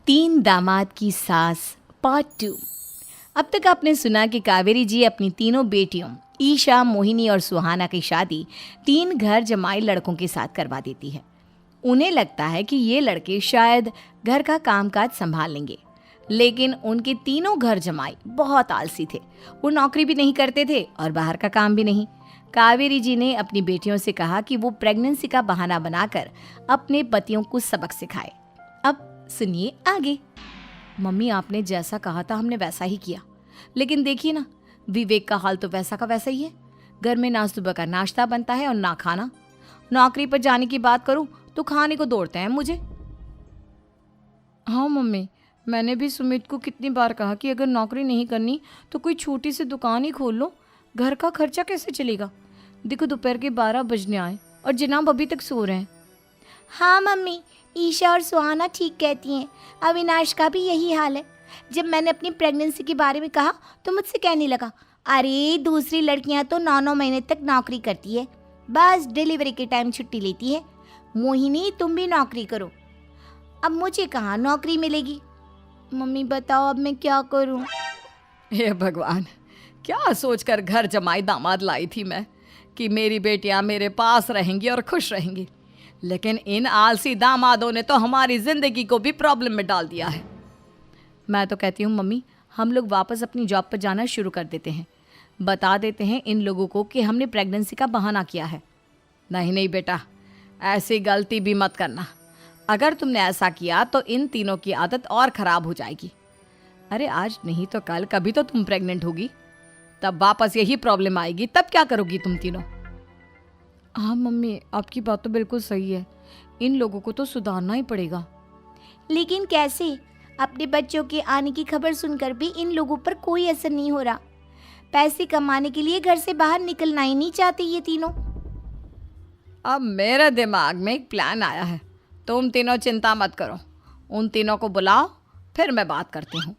तीन दामाद की सास पार्ट 2। अब तक आपने सुना कि कावेरी जी अपनी तीनों बेटियों ईशा, मोहिनी और सुहाना की शादी तीन घर जमाई लड़कों के साथ करवा देती है। उन्हें लगता है कि ये लड़के शायद घर का कामकाज संभाल लेंगे, लेकिन उनके तीनों घर जमाई बहुत आलसी थे। वो नौकरी भी नहीं करते थे और बाहर का काम भी नहीं। कावेरी जी ने अपनी बेटियों से कहा कि वो प्रेगनेंसी का बहाना बनाकर अपने पतियों को सबक सिखाए। अब सुनिए आगे। मम्मी, आपने जैसा कहा था हमने वैसा ही किया, लेकिन देखिए ना, विवेक का हाल तो वैसा का वैसा ही है। घर में ना सुबह का नाश्ता बनता है और ना खाना। नौकरी पर जाने की बात करूं तो खाने को दौड़ते हैं मुझे। हाँ मम्मी, मैंने भी सुमित को कितनी बार कहा कि अगर नौकरी नहीं करनी तो कोई छोटी सी दुकान ही खोल लो, घर का खर्चा कैसे चलेगा। देखो दोपहर के 12 बजने आए और जनाब अभी तक सो रहे हैं। हाँ मम्मी, ईशा और सुहाना ठीक कहती हैं। अविनाश का भी यही हाल है। जब मैंने अपनी प्रेगनेंसी के बारे में कहा तो मुझसे कहने लगा, अरे दूसरी लड़कियां तो 9-9 महीने तक नौकरी करती है, बस डिलीवरी के टाइम छुट्टी लेती है। मोहिनी, तुम भी नौकरी करो। अब मुझे कहाँ नौकरी मिलेगी। मम्मी बताओ अब मैं क्या करूँ। हे भगवान, क्या सोचकर घर जमाई दामाद लाई थी मैं कि मेरी बेटियां मेरे पास रहेंगी और खुश रहेंगी, लेकिन इन आलसी दामादों ने तो हमारी जिंदगी को भी प्रॉब्लम में डाल दिया है। मैं तो कहती हूँ मम्मी, हम लोग वापस अपनी जॉब पर जाना शुरू कर देते हैं। बता देते हैं इन लोगों को कि हमने प्रेगनेंसी का बहाना किया है। नहीं नहीं बेटा, ऐसी गलती भी मत करना। अगर तुमने ऐसा किया तो इन तीनों की आदत और ख़राब हो जाएगी। अरे आज नहीं तो कल कभी तो तुम प्रेग्नेंट होगी, तब वापस यही प्रॉब्लम आएगी। तब क्या करोगी तुम तीनों। हाँ मम्मी, आपकी बात तो बिल्कुल सही है। इन लोगों को तो सुधारना ही पड़ेगा। लेकिन कैसे? अपने बच्चों के आने की खबर सुनकर भी इन लोगों पर कोई असर नहीं हो रहा। पैसे कमाने के लिए घर से बाहर निकलना ही नहीं चाहते ये तीनों। अब मेरे दिमाग में एक प्लान आया है। तुम तीनों चिंता मत करो, उन तीनों को बुलाओ, फिर मैं बात करती हूँ।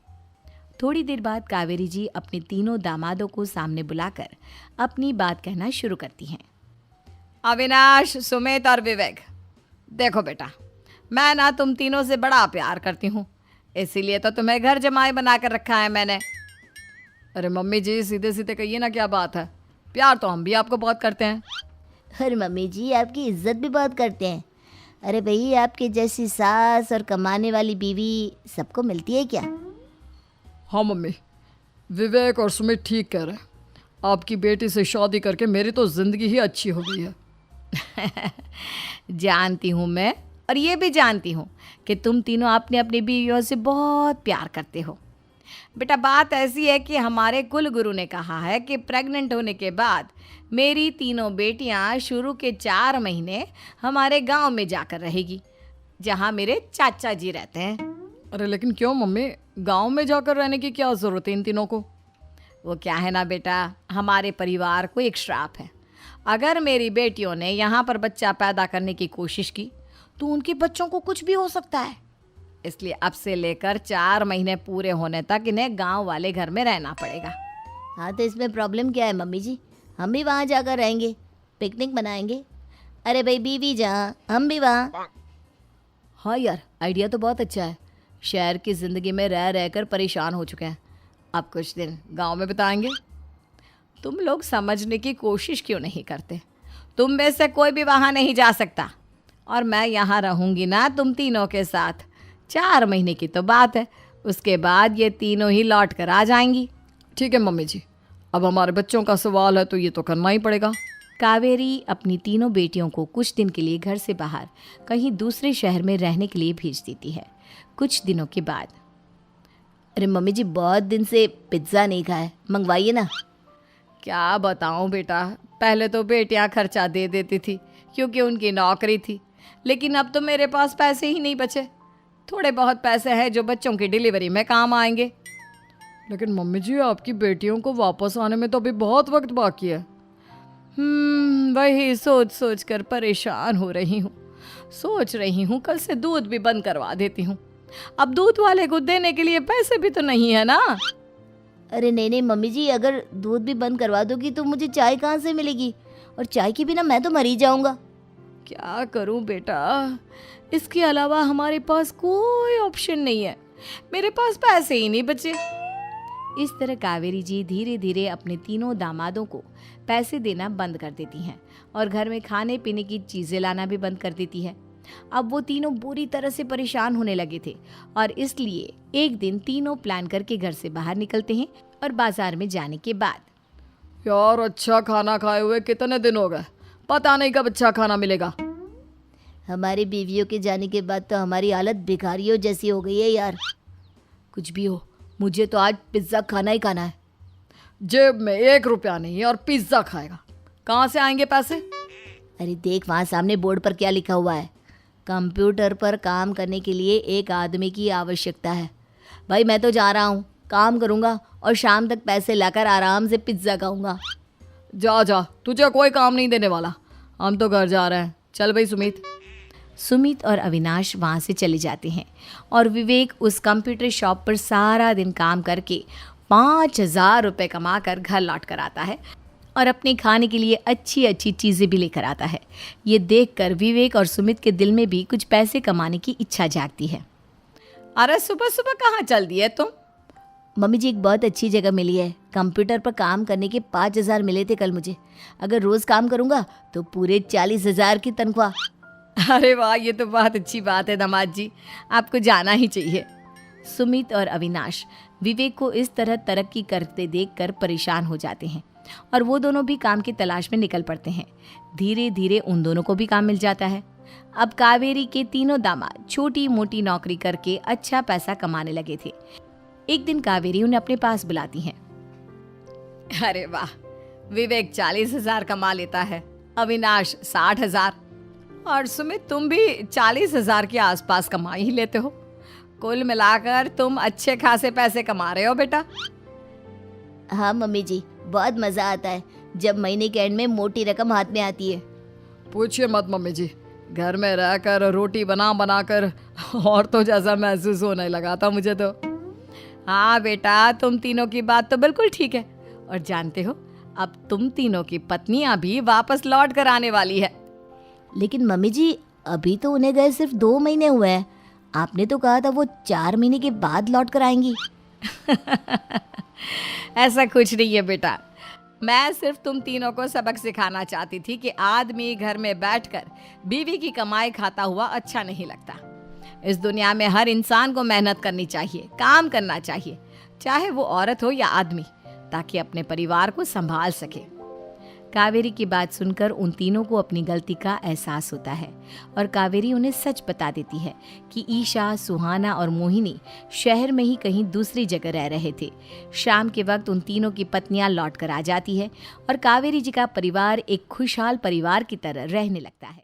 थोड़ी देर बाद कावेरी जी अपने तीनों दामादों को सामने बुलाकर अपनी बात कहना शुरू करती हैं। अविनाश, सुमित और विवेक, देखो बेटा, मैं ना तुम तीनों से बड़ा प्यार करती हूँ, इसीलिए तो तुम्हें घर जमाई बना कर रखा है मैंने। अरे मम्मी जी, सीधे सीधे कहिए ना, क्या बात है। प्यार तो हम भी आपको बहुत करते हैं। अरे मम्मी जी, आपकी इज्जत भी बहुत करते हैं। अरे भाई, आपके जैसी सास और कमाने वाली बीवी सबको मिलती है क्या? हाँ मम्मी, विवेक और सुमित ठीक कह रहे हैं। आपकी बेटी से शादी करके मेरी तो ज़िंदगी ही अच्छी हो गई है। जानती हूँ मैं, और ये भी जानती हूँ कि तुम तीनों अपने अपनी बीवियों से बहुत प्यार करते हो। बेटा, बात ऐसी है कि हमारे कुल गुरु ने कहा है कि प्रेग्नेंट होने के बाद मेरी तीनों बेटियाँ शुरू के 4 महीने हमारे गांव में जाकर रहेगी, जहाँ मेरे चाचा जी रहते हैं। अरे लेकिन क्यों मम्मी, गांव में जाकर रहने की क्या ज़रूरत है इन तीनों को। वो क्या है ना बेटा, हमारे परिवार को एक श्राप है। अगर मेरी बेटियों ने यहाँ पर बच्चा पैदा करने की कोशिश की तो उनके बच्चों को कुछ भी हो सकता है। इसलिए अब से लेकर 4 महीने पूरे होने तक इन्हें गांव वाले घर में रहना पड़ेगा। हाँ तो इसमें प्रॉब्लम क्या है मम्मी जी? हम भी वहाँ जाकर रहेंगे, पिकनिक मनाएंगे। अरे भाई, बीवी जहाँ हम भी वहाँ। हाँ यार, आइडिया तो बहुत अच्छा है। शहर की ज़िंदगी में रह रहकर परेशान हो चुके हैं, अब कुछ दिन गांव में बिताएंगे। तुम लोग समझने की कोशिश क्यों नहीं करते। तुम में से कोई भी वहाँ नहीं जा सकता, और मैं यहाँ रहूँगी ना तुम तीनों के साथ। 4 महीने की तो बात है, उसके बाद ये तीनों ही लौट कर आ जाएंगी। ठीक है मम्मी जी, अब हमारे बच्चों का सवाल है तो ये तो करना ही पड़ेगा। कावेरी अपनी तीनों बेटियों को कुछ दिन के लिए घर से बाहर कहीं दूसरे शहर में रहने के लिए भेज देती है। कुछ दिनों के बाद, अरे मम्मी जी, बहुत दिन से पिज्ज़ा नहीं खाया, मंगवाइए ना। क्या बताऊं बेटा, पहले तो बेटियां खर्चा दे देती थी क्योंकि उनकी नौकरी थी, लेकिन अब तो मेरे पास पैसे ही नहीं बचे। थोड़े बहुत पैसे हैं जो बच्चों की डिलीवरी में काम आएंगे। लेकिन मम्मी जी, आपकी बेटियों को वापस आने में तो अभी बहुत वक्त बाकी है। वही सोच सोच कर परेशान हो रही हूँ। सोच रही हूँ कल से दूध भी बंद करवा देती हूँ। अब दूध वाले को देने के लिए पैसे भी तो नहीं है ना। अरे नहीं नहीं मम्मी जी, अगर दूध भी बंद करवा दोगी तो मुझे चाय कहाँ से मिलेगी, और चाय के बिना मैं तो मर ही जाऊँगा। क्या करूं बेटा, इसके अलावा हमारे पास कोई ऑप्शन नहीं है, मेरे पास पैसे ही नहीं बचे। इस तरह कावेरी जी धीरे धीरे अपने तीनों दामादों को पैसे देना बंद कर देती हैं और घर में खाने पीने की चीज़ें लाना भी बंद कर देती है। अब वो तीनों बुरी तरह से परेशान होने लगे थे और इसलिए एक दिन तीनों प्लान करके घर से बाहर निकलते हैं और बाजार में जाने के बाद यार अच्छा खाना खाए हुए कितने दिन हो गए, पता नहीं कब अच्छा खाना मिलेगा। हमारी बीवियों के जाने के बाद तो हमारी हालत भिखारियों जैसी हो गई है यार। कुछ भी हो, मुझे तो आज पिज्ज़ा खाना ही खाना है। जेब में 1 रुपया नहीं और पिज्ज़ा खाएगा, कहाँ से आएंगे पैसे? अरे देख वहाँ सामने बोर्ड पर क्या लिखा हुआ है, कंप्यूटर पर काम करने के लिए एक आदमी की आवश्यकता है। भाई मैं तो जा रहा हूँ, काम करूँगा और शाम तक पैसे लाकर आराम से पिज्ज़ा खाऊंगा। जा जा, तुझे कोई काम नहीं देने वाला, हम तो घर जा रहे हैं। चल भाई सुमित। सुमित और अविनाश वहाँ से चले जाते हैं और विवेक उस कंप्यूटर शॉप पर सारा दिन काम करके 5,000 रुपये कमा कर घर लौट कर आता है और अपने खाने के लिए अच्छी अच्छी चीज़ें भी लेकर आता है। ये देखकर विवेक और सुमित के दिल में भी कुछ पैसे कमाने की इच्छा जागती है। अरे सुबह सुबह कहाँ चल दिए तुम? मम्मी जी एक बहुत अच्छी जगह मिली है, कंप्यूटर पर काम करने के 5,000 मिले थे कल मुझे। अगर रोज़ काम करूँगा तो पूरे 40,000 की तनख्वाह। अरे वाह, ये तो बहुत अच्छी बात है दामाद जी, आपको जाना ही चाहिए। सुमित और अविनाश विवेक को इस तरह तरक्की करते देखकर परेशान हो जाते हैं और वो दोनों भी काम की तलाश में निकल पड़ते हैं। धीरे धीरे उन दोनों को भी काम मिल जाता है। अब कावेरी के तीनों दामाद छोटी मोटी नौकरी करके अच्छा पैसा कमाने लगे थे। एक दिन कावेरी उन्हें अपने पास बुलाती हैं। अरे वाह, विवेक 40,000 कमा लेता है, अविनाश 60,000 और सुमित तुम भी 40,000 के आसपास कमा ही लेते हो। कुल मिलाकर तुम अच्छे खासे पैसे कमा रहे हो बेटा। हाँ मम्मी जी, बहुत मज़ा आता है जब महीने के एंड में मोटी रकम हाथ में आती है। पूछिए मत मम्मी जी, घर में रहकर रोटी बना बना कर और तो जैसा महसूस होने लगा था मुझे तो। हाँ बेटा, तुम तीनों की बात तो बिल्कुल ठीक है और जानते हो अब तुम तीनों की पत्नियां भी वापस लौट कर आने वाली है। लेकिन मम्मी जी अभी तो उन्हें गए सिर्फ 2 महीने हुए हैं, आपने तो कहा था वो 4 महीने के बाद लौट कर आएंगी। ऐसा कुछ नहीं है बेटा, मैं सिर्फ तुम तीनों को सबक सिखाना चाहती थी कि आदमी घर में बैठकर बीवी की कमाई खाता हुआ अच्छा नहीं लगता। इस दुनिया में हर इंसान को मेहनत करनी चाहिए, काम करना चाहिए, चाहे वो औरत हो या आदमी, ताकि अपने परिवार को संभाल सके। कावेरी की बात सुनकर उन तीनों को अपनी गलती का एहसास होता है और कावेरी उन्हें सच बता देती है कि ईशा, सुहाना और मोहिनी शहर में ही कहीं दूसरी जगह रह रहे थे। शाम के वक्त उन तीनों की पत्नियां लौट कर आ जाती है और कावेरी जी का परिवार एक खुशहाल परिवार की तरह रहने लगता है।